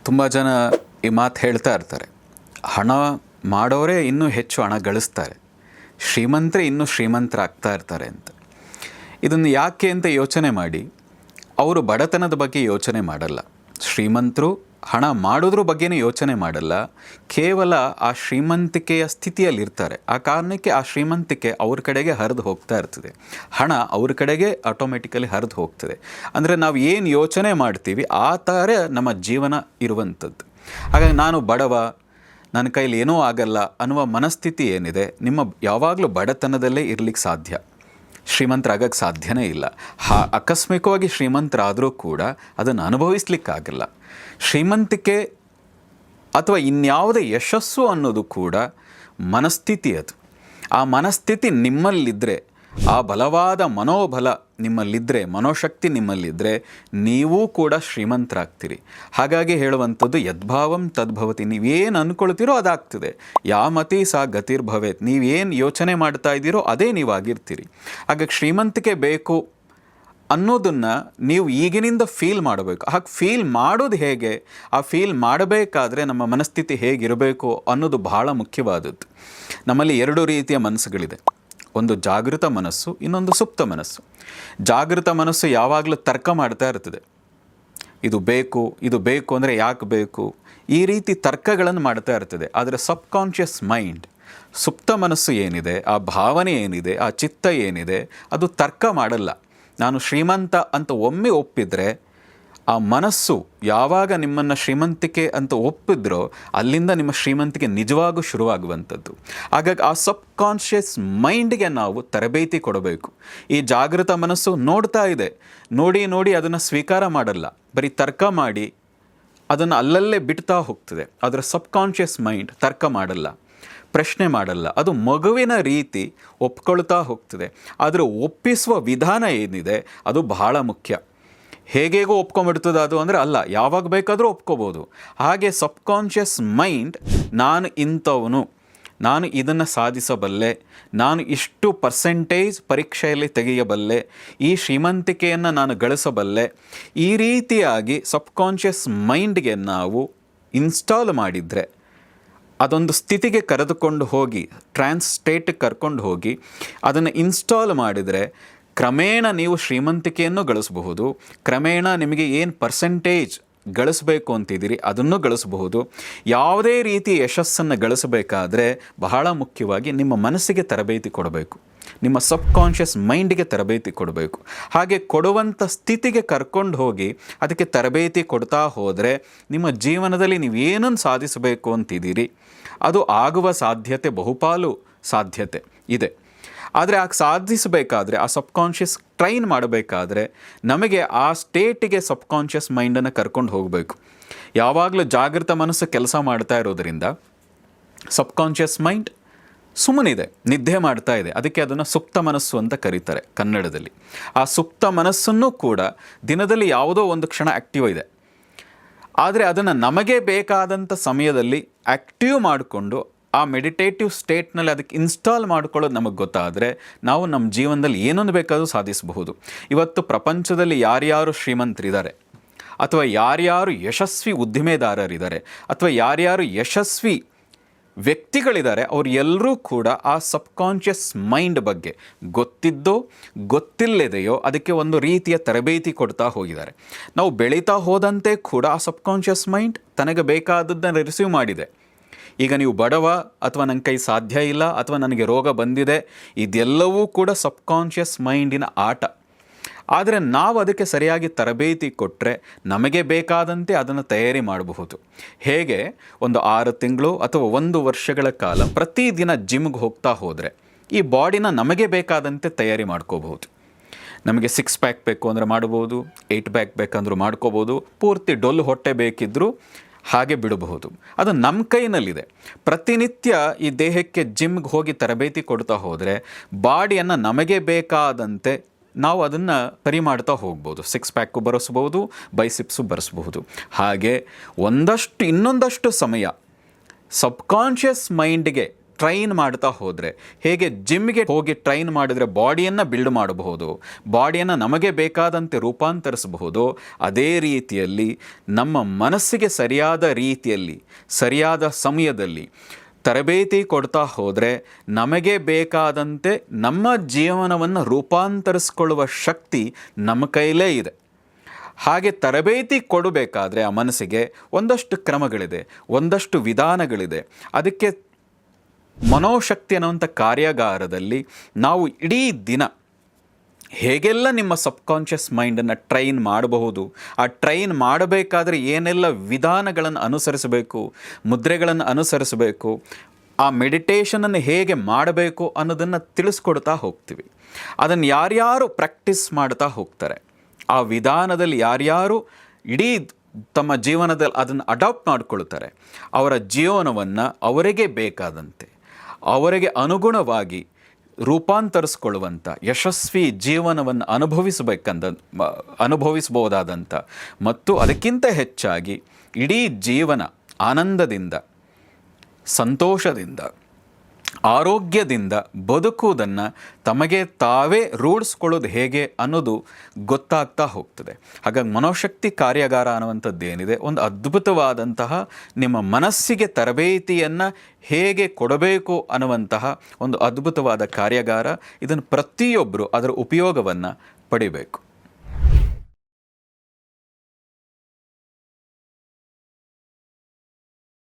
ತುಂಬ ಜನ ಈ ಮಾತು ಹೇಳ್ತಾ ಇರ್ತಾರೆ, ಹಣ ಮಾಡೋರೇ ಇನ್ನೂ ಹೆಚ್ಚು ಹಣ ಗಳಿಸ್ತಾರೆ, ಶ್ರೀಮಂತರೇ ಇನ್ನೂ ಶ್ರೀಮಂತರಾಗ್ತಾ ಇರ್ತಾರೆ ಅಂತ. ಇದನ್ನು ಯಾಕೆ ಅಂತ ಯೋಚನೆ ಮಾಡಿ, ಅವರು ಬಡತನದ ಬಗ್ಗೆ ಯೋಚನೆ ಮಾಡಲ್ಲ, ಶ್ರೀಮಂತರು ಹಣ ಮಾಡೋದ್ರ ಬಗ್ಗೆನೇ ಯೋಚನೆ ಮಾಡಲ್ಲ, ಕೇವಲ ಆ ಶ್ರೀಮಂತಿಕೆಯ ಸ್ಥಿತಿಯಲ್ಲಿರ್ತಾರೆ. ಆ ಕಾರಣಕ್ಕೆ ಆ ಶ್ರೀಮಂತಿಕೆ ಅವ್ರ ಕಡೆಗೆ ಹರಿದು ಹೋಗ್ತಾ ಇರ್ತದೆ, ಹಣ ಅವ್ರ ಕಡೆಗೆ ಆಟೋಮೆಟಿಕಲಿ ಹರಿದು ಹೋಗ್ತದೆ. ಅಂದರೆ ನಾವು ಏನು ಯೋಚನೆ ಮಾಡ್ತೀವಿ ಆ ಥರ ನಮ್ಮ ಜೀವನ ಇರುವಂಥದ್ದು. ಹಾಗಾಗಿ ನಾನು ಬಡವ, ನನ್ನ ಕೈಲಿ ಏನೂ ಆಗಲ್ಲ ಅನ್ನುವ ಮನಸ್ಥಿತಿ ಏನಿದೆ, ನಿಮ್ಮ ಯಾವಾಗಲೂ ಬಡತನದಲ್ಲೇ ಇರಲಿಕ್ಕೆ ಸಾಧ್ಯ, ಶ್ರೀಮಂತರಾಗಕ್ಕೆ ಸಾಧ್ಯನೇ ಇಲ್ಲ. ಆಕಸ್ಮಿಕವಾಗಿ ಶ್ರೀಮಂತರಾದರೂ ಕೂಡ ಅದನ್ನು ಅನುಭವಿಸ್ಲಿಕ್ಕಾಗಲ್ಲ. ಶ್ರೀಮಂತಿಕೆ ಅಥವಾ ಇನ್ಯಾವುದೇ ಯಶಸ್ಸು ಅನ್ನೋದು ಕೂಡ ಮನಸ್ಥಿತಿ. ಅದು ಆ ಮನಸ್ಥಿತಿ ನಿಮ್ಮಲ್ಲಿದ್ದರೆ, ಆ ಬಲವಾದ ಮನೋಬಲ ನಿಮ್ಮಲ್ಲಿದ್ದರೆ, ಮನೋಶಕ್ತಿ ನಿಮ್ಮಲ್ಲಿದ್ದರೆ ನೀವೂ ಕೂಡ ಶ್ರೀಮಂತರಾಗ್ತೀರಿ. ಹಾಗಾಗಿ ಹೇಳುವಂಥದ್ದು ಯದ್ಭಾವಂ ತದ್ಭವತಿ. ನೀವೇನು ಅಂದ್ಕೊಳ್ತೀರೋ ಅದಾಗ್ತದೆ. ಯಾಮತಿ ಸಾ ಗತಿರ್ಭವೇತ್. ನೀವೇನು ಯೋಚನೆ ಮಾಡ್ತಾ ಇದ್ದೀರೋ ಅದೇ ನೀವಾಗಿರ್ತೀರಿ. ಹಾಗಾಗಿ ಶ್ರೀಮಂತಿಕೆ ಬೇಕು ಅನ್ನೋದನ್ನು ನೀವು ಈಗಿನಿಂದ ಫೀಲ್ ಮಾಡಬೇಕು. ಹಾಗೆ ಫೀಲ್ ಮಾಡೋದು ಹೇಗೆ, ಆ ಫೀಲ್ ಮಾಡಬೇಕಾದ್ರೆ ನಮ್ಮ ಮನಸ್ಥಿತಿ ಹೇಗಿರಬೇಕು ಅನ್ನೋದು ಬಹಳ ಮುಖ್ಯವಾದದ್ದು. ನಮ್ಮಲ್ಲಿ ಎರಡು ರೀತಿಯ ಮನಸ್ಸುಗಳಿದೆ, ಒಂದು ಜಾಗೃತ ಮನಸ್ಸು, ಇನ್ನೊಂದು ಸುಪ್ತ ಮನಸ್ಸು. ಜಾಗೃತ ಮನಸ್ಸು ಯಾವಾಗಲೂ ತರ್ಕ ಮಾಡ್ತಾ ಇರ್ತದೆ, ಇದು ಬೇಕು ಅಂದರೆ ಯಾಕೆ ಬೇಕು, ಈ ರೀತಿ ತರ್ಕಗಳನ್ನು ಮಾಡ್ತಾ ಇರ್ತದೆ. ಆದರೆ ಸಬ್ಕಾನ್ಷಿಯಸ್ ಮೈಂಡ್, ಸುಪ್ತ ಮನಸ್ಸು ಏನಿದೆ, ಆ ಭಾವನೆ ಏನಿದೆ, ಆ ಚಿತ್ತ ಏನಿದೆ, ಅದು ತರ್ಕ ಮಾಡಲ್ಲ. ನಾನು ಶ್ರೀಮಂತ ಅಂತ ಒಮ್ಮೆ ಒಪ್ಪಿದರೆ, ಆ ಮನಸ್ಸು ಯಾವಾಗ ನಿಮ್ಮನ್ನು ಶ್ರೀಮಂತಿಕೆ ಅಂತ ಒಪ್ಪಿದ್ರೋ ಅಲ್ಲಿಂದ ನಿಮ್ಮ ಶ್ರೀಮಂತಿಕೆ ನಿಜವಾಗೂ ಶುರುವಾಗುವಂಥದ್ದು. ಹಾಗಾಗಿ ಆ ಸಬ್ಕಾನ್ಷಿಯಸ್ ಮೈಂಡ್ಗೆ ನಾವು ತರಬೇತಿ ಕೊಡಬೇಕು. ಈ ಜಾಗೃತ ಮನಸ್ಸು ನೋಡ್ತಾ ಇದೆ, ನೋಡಿ ಅದನ್ನು ಸ್ವೀಕಾರ ಮಾಡಲ್ಲ, ಬರೀ ತರ್ಕ ಮಾಡಿ ಅದನ್ನು ಅಲ್ಲಲ್ಲೇ ಬಿಡ್ತಾ ಹೋಗ್ತದೆ. ಅದರ ಸಬ್ಕಾನ್ಷಿಯಸ್ ಮೈಂಡ್ ತರ್ಕ ಮಾಡಲ್ಲ, ಪ್ರಶ್ನೆ ಮಾಡಲ್ಲ, ಅದು ಮಗುವಿನ ರೀತಿ ಒಪ್ಕೊಳ್ತಾ ಹೋಗ್ತದೆ. ಆದರೆ ಒಪ್ಪಿಸುವ ವಿಧಾನ ಏನಿದೆ ಅದು ಬಹಳ ಮುಖ್ಯ. ಹೇಗೇಗೋ ಒಪ್ಕೊಂಡ್ಬಿಡ್ತದೆ ಅದು ಅಂದರೆ ಅಲ್ಲ, ಯಾವಾಗ ಬೇಕಾದರೂ ಒಪ್ಕೋಬೋದು. ಹಾಗೆ ಸಬ್ಕಾನ್ಷಿಯಸ್ ಮೈಂಡ್ ನಾನು ಇಂಥವನು, ನಾನು ಇದನ್ನು ಸಾಧಿಸಬಲ್ಲೆ, ನಾನು ಇಷ್ಟು ಪರ್ಸೆಂಟೇಜ್ ಪರೀಕ್ಷೆಯಲ್ಲಿ ತೆಗೆಯಬಲ್ಲೆ, ಈ ಶ್ರೀಮಂತಿಕೆಯನ್ನು ನಾನು ಗಳಿಸಬಲ್ಲೆ, ಈ ರೀತಿಯಾಗಿ ಸಬ್ಕಾನ್ಷಿಯಸ್ ಮೈಂಡ್ಗೆ ನಾವು ಇನ್ಸ್ಟಾಲ್ ಮಾಡಿದರೆ, ಅದೊಂದು ಸ್ಥಿತಿಗೆ ಕರೆದುಕೊಂಡು ಹೋಗಿ, ಟ್ರಾನ್ಸ್ ಸ್ಟೇಟಿಗೆ ಕರ್ಕೊಂಡು ಹೋಗಿ ಅದನ್ನು ಇನ್ಸ್ಟಾಲ್ ಮಾಡಿದರೆ ಕ್ರಮೇಣ ನೀವು ಶ್ರೀಮಂತಿಕೆಯನ್ನು ಗಳಿಸಬಹುದು. ಕ್ರಮೇಣ ನಿಮಗೆ ಏನು ಪರ್ಸೆಂಟೇಜ್ ಗಳಿಸಬೇಕು ಅಂತಿದ್ದೀರಿ ಅದನ್ನು ಗಳಿಸಬಹುದು. ಯಾವುದೇ ರೀತಿಯ ಯಶಸ್ಸನ್ನು ಗಳಿಸಬೇಕಾದ್ರೆ ಬಹಳ ಮುಖ್ಯವಾಗಿ ನಿಮ್ಮ ಮನಸ್ಸಿಗೆ ತರಬೇತಿ ಕೊಡಬೇಕು, ನಿಮ್ಮ ಸಬ್ಕಾನ್ಷಿಯಸ್ ಮೈಂಡಿಗೆ ತರಬೇತಿ ಕೊಡಬೇಕು. ಹಾಗೆ ಕೊಡುವಂಥ ಸ್ಥಿತಿಗೆ ಕರ್ಕೊಂಡು ಹೋಗಿ ಅದಕ್ಕೆ ತರಬೇತಿ ಕೊಡ್ತಾ ಹೋದರೆ ನಿಮ್ಮ ಜೀವನದಲ್ಲಿ ನೀವು ಏನನ್ನು ಸಾಧಿಸಬೇಕು ಅಂತಿದ್ದೀರಿ ಅದು ಆಗುವ ಸಾಧ್ಯತೆ ಬಹುಪಾಲು ಸಾಧ್ಯತೆ ಇದೆ. ಆದರೆ ಆಗ ಸಾಧಿಸಬೇಕಾದ್ರೆ, ಆ ಸಬ್ಕಾನ್ಷಿಯಸ್ ಟ್ರೈನ್ ಮಾಡಬೇಕಾದ್ರೆ ನಮಗೆ ಆ ಸ್ಟೇಟಿಗೆ ಸಬ್ಕಾನ್ಷಿಯಸ್ ಮೈಂಡನ್ನು ಕರ್ಕೊಂಡು ಹೋಗಬೇಕು. ಯಾವಾಗಲೂ ಜಾಗೃತ ಮನಸ್ಸು ಕೆಲಸ ಮಾಡ್ತಾ ಇರೋದರಿಂದ ಸಬ್ಕಾನ್ಷಿಯಸ್ ಮೈಂಡ್ ಸುಮ್ಮನಿದೆ, ನಿದ್ದೆ ಮಾಡ್ತಾ ಇದೆ. ಅದಕ್ಕೆ ಅದನ್ನು ಸುಪ್ತ ಮನಸ್ಸು ಅಂತ ಕರೀತಾರೆ ಕನ್ನಡದಲ್ಲಿ. ಆ ಸುಪ್ತ ಮನಸ್ಸನ್ನು ಕೂಡ ದಿನದಲ್ಲಿ ಯಾವುದೋ ಒಂದು ಕ್ಷಣ ಆ್ಯಕ್ಟಿವ್ ಇದೆ. ಆದರೆ ಅದನ್ನು ನಮಗೆ ಬೇಕಾದಂಥ ಸಮಯದಲ್ಲಿ ಆ್ಯಕ್ಟಿವ್ ಮಾಡಿಕೊಂಡು ಆ ಮೆಡಿಟೇಟಿವ್ ಸ್ಟೇಟ್ನಲ್ಲಿ ಅದಕ್ಕೆ ಇನ್ಸ್ಟಾಲ್ ಮಾಡ್ಕೊಳ್ಳೋದು ನಮಗೆ ಗೊತ್ತಾದರೆ ನಾವು ನಮ್ಮ ಜೀವನದಲ್ಲಿ ಏನೊಂದು ಬೇಕಾದರೂ ಸಾಧಿಸಬಹುದು. ಇವತ್ತು ಪ್ರಪಂಚದಲ್ಲಿ ಯಾರ್ಯಾರು ಶ್ರೀಮಂತರಿದ್ದಾರೆ, ಅಥವಾ ಯಾರ್ಯಾರು ಯಶಸ್ವಿ ಉದ್ದಿಮೆದಾರರಿದ್ದಾರೆ, ಅಥವಾ ಯಾರ್ಯಾರು ಯಶಸ್ವಿ ವ್ಯಕ್ತಿಗಳಿದ್ದಾರೆ, ಅವರು ಎಲ್ಲರೂ ಕೂಡ ಆ ಸಬ್ಕಾನ್ಷಿಯಸ್ ಮೈಂಡ್ ಬಗ್ಗೆ ಗೊತ್ತಿದ್ದೋ ಗೊತ್ತಿಲ್ಲದೆಯೋ ಅದಕ್ಕೆ ಒಂದು ರೀತಿಯ ತರಬೇತಿ ಕೊಡ್ತಾ ಹೋಗಿದ್ದಾರೆ. ನಾವು ಬೆಳೀತಾ ಹೋದಂತೆ ಕೂಡ ಆ ಸಬ್ಕಾನ್ಷಿಯಸ್ ಮೈಂಡ್ ತನಗೆ ಬೇಕಾದದ್ದನ್ನು ರಿಸೀವ್ ಮಾಡಿದೆ. ಈಗ ನೀವು ಬಡವ, ಅಥವಾ ನನ್ನ ಕೈ ಸಾಧ್ಯ ಇಲ್ಲ, ಅಥವಾ ನನಗೆ ರೋಗ ಬಂದಿದೆ, ಇದೆಲ್ಲವೂ ಕೂಡ ಸಬ್ಕಾನ್ಷಿಯಸ್ ಮೈಂಡಿನ ಆಟ. ಆದರೆ ನಾವು ಅದಕ್ಕೆ ಸರಿಯಾಗಿ ತರಬೇತಿ ಕೊಟ್ಟರೆ ನಮಗೆ ಬೇಕಾದಂತೆ ಅದನ್ನು ತಯಾರಿ ಮಾಡಬಹುದು. ಹೇಗೆ ಒಂದು 6 ತಿಂಗಳು ಅಥವಾ 1 ವರ್ಷಗಳ ಕಾಲ ಪ್ರತಿದಿನ ಜಿಮ್ಗೆ ಹೋಗ್ತಾ ಹೋದರೆ ಈ ಬಾಡಿನ ನಮಗೆ ಬೇಕಾದಂತೆ ತಯಾರಿ ಮಾಡ್ಕೋಬಹುದು. ನಮಗೆ 6 ಪ್ಯಾಕ್ ಬೇಕು ಅಂದರೆ ಮಾಡ್ಬೋದು, 8 ಪ್ಯಾಕ್ ಬೇಕಂದ್ರೂ ಮಾಡ್ಕೋಬೋದು, ಪೂರ್ತಿ ಡೊಲ್ಲು ಹೊಟ್ಟೆ ಬೇಕಿದ್ದರೂ ಹಾಗೆ ಬಿಡಬಹುದು. ಅದು ನಮ್ಮ ಕೈನಲ್ಲಿದೆ. ಪ್ರತಿನಿತ್ಯ ಈ ದೇಹಕ್ಕೆ ಜಿಮ್ಗೆ ಹೋಗಿ ತರಬೇತಿ ಕೊಡ್ತಾ ಹೋದರೆ ಬಾಡಿಯನ್ನು ನಮಗೆ ಬೇಕಾದಂತೆ ನಾವು ಅದನ್ನು ಸರಿ ಮಾಡ್ತಾ ಹೋಗ್ಬೋದು. 6 ಪ್ಯಾಕು ಬರೆಸ್ಬೋದು, ಬೈಸಿಪ್ಸು ಬರೆಸ್ಬಹುದು. ಹಾಗೆ ಇನ್ನೊಂದಷ್ಟು ಸಮಯ ಸಬ್ಕಾನ್ಷಿಯಸ್ ಮೈಂಡ್ಗೆ ಟ್ರೈನ್ ಮಾಡ್ತಾ ಹೋದರೆ, ಹೇಗೆ ಜಿಮ್ಗೆ ಹೋಗಿ ಟ್ರೈನ್ ಮಾಡಿದರೆ ಬಾಡಿಯನ್ನು ಬಿಲ್ಡ್ ಮಾಡಬಹುದು, ಬಾಡಿಯನ್ನು ನಮಗೆ ಬೇಕಾದಂತೆ ರೂಪಾಂತರಿಸಬಹುದು, ಅದೇ ರೀತಿಯಲ್ಲಿ ನಮ್ಮ ಮನಸ್ಸಿಗೆ ಸರಿಯಾದ ರೀತಿಯಲ್ಲಿ ಸರಿಯಾದ ಸಮಯದಲ್ಲಿ ತರಬೇತಿ ಕೊಡ್ತಾ ಹೋದರೆ ನಮಗೆ ಬೇಕಾದಂತೆ ನಮ್ಮ ಜೀವನವನ್ನು ರೂಪಾಂತರಿಸ್ಕೊಳ್ಳುವ ಶಕ್ತಿ ನಮ್ಮ ಕೈಲೇ ಇದೆ. ಹಾಗೆ ತರಬೇತಿ ಕೊಡಬೇಕಾದ್ರೆ ಆ ಮನಸ್ಸಿಗೆ ಒಂದಷ್ಟು ಕ್ರಮಗಳಿದೆ, ಒಂದಷ್ಟು ವಿಧಾನಗಳಿದೆ. ಅದಕ್ಕೆ ಮನೋಶಕ್ತಿ ಅನ್ನುವಂಥ ಕಾರ್ಯಾಗಾರದಲ್ಲಿ ನಾವು ಇಡೀ ದಿನ ಹೇಗೆಲ್ಲ ನಿಮ್ಮ ಸಬ್ಕಾನ್ಷಿಯಸ್ ಮೈಂಡನ್ನು ಟ್ರೈನ್ ಮಾಡಬಹುದು, ಆ ಟ್ರೈನ್ ಮಾಡಬೇಕಾದ್ರೆ ಏನೆಲ್ಲ ವಿಧಾನಗಳನ್ನು ಅನುಸರಿಸಬೇಕು, ಮುದ್ರೆಗಳನ್ನು ಅನುಸರಿಸಬೇಕು, ಆ ಮೆಡಿಟೇಷನನ್ನು ಹೇಗೆ ಮಾಡಬೇಕು ಅನ್ನೋದನ್ನು ತಿಳಿಸ್ಕೊಡ್ತಾ ಹೋಗ್ತೀವಿ. ಅದನ್ನು ಯಾರ್ಯಾರು ಪ್ರಾಕ್ಟೀಸ್ ಮಾಡ್ತಾ ಹೋಗ್ತಾರೆ, ಆ ವಿಧಾನದಲ್ಲಿ ಯಾರ್ಯಾರು ಇಡೀ ತಮ್ಮ ಜೀವನದಲ್ಲಿ ಅದನ್ನು ಅಡಾಪ್ಟ್ ಮಾಡಿಕೊಳ್ತಾರೆ, ಅವರ ಜೀವನವನ್ನು ಅವರಿಗೆ ಬೇಕಾದಂತೆ ಅವರಿಗೆ ಅನುಗುಣವಾಗಿ ರೂಪಾಂತರಿಸ್ಕೊಳ್ಳುವಂಥ ಯಶಸ್ವಿ ಜೀವನವನ್ನು ಅನುಭವಿಸಬಹುದಾದಂಥ ಮತ್ತು ಅದಕ್ಕಿಂತ ಹೆಚ್ಚಾಗಿ ಇಡೀ ಜೀವನ ಆನಂದದಿಂದ, ಸಂತೋಷದಿಂದ, ಆರೋಗ್ಯದಿಂದ ಬದುಕುವುದನ್ನು ತಮಗೆ ತಾವೇ ರೂಢಿಸ್ಕೊಳ್ಳೋದು ಹೇಗೆ ಅನ್ನೋದು ಗೊತ್ತಾಗ್ತಾ ಹೋಗ್ತದೆ. ಹಾಗಾಗಿ ಮನೋಶಕ್ತಿ ಕಾರ್ಯಾಗಾರ ಅನ್ನುವಂಥದ್ದು ಏನಿದೆ, ಒಂದು ಅದ್ಭುತವಾದಂತಹ ನಿಮ್ಮ ಮನಸ್ಸಿಗೆ ತರಬೇತಿಯನ್ನು ಹೇಗೆ ಕೊಡಬೇಕು ಅನ್ನುವಂತಹ ಒಂದು ಅದ್ಭುತವಾದ ಕಾರ್ಯಾಗಾರ. ಇದನ್ನು ಪ್ರತಿಯೊಬ್ಬರು ಅದರ ಉಪಯೋಗವನ್ನು ಪಡಿಬೇಕು.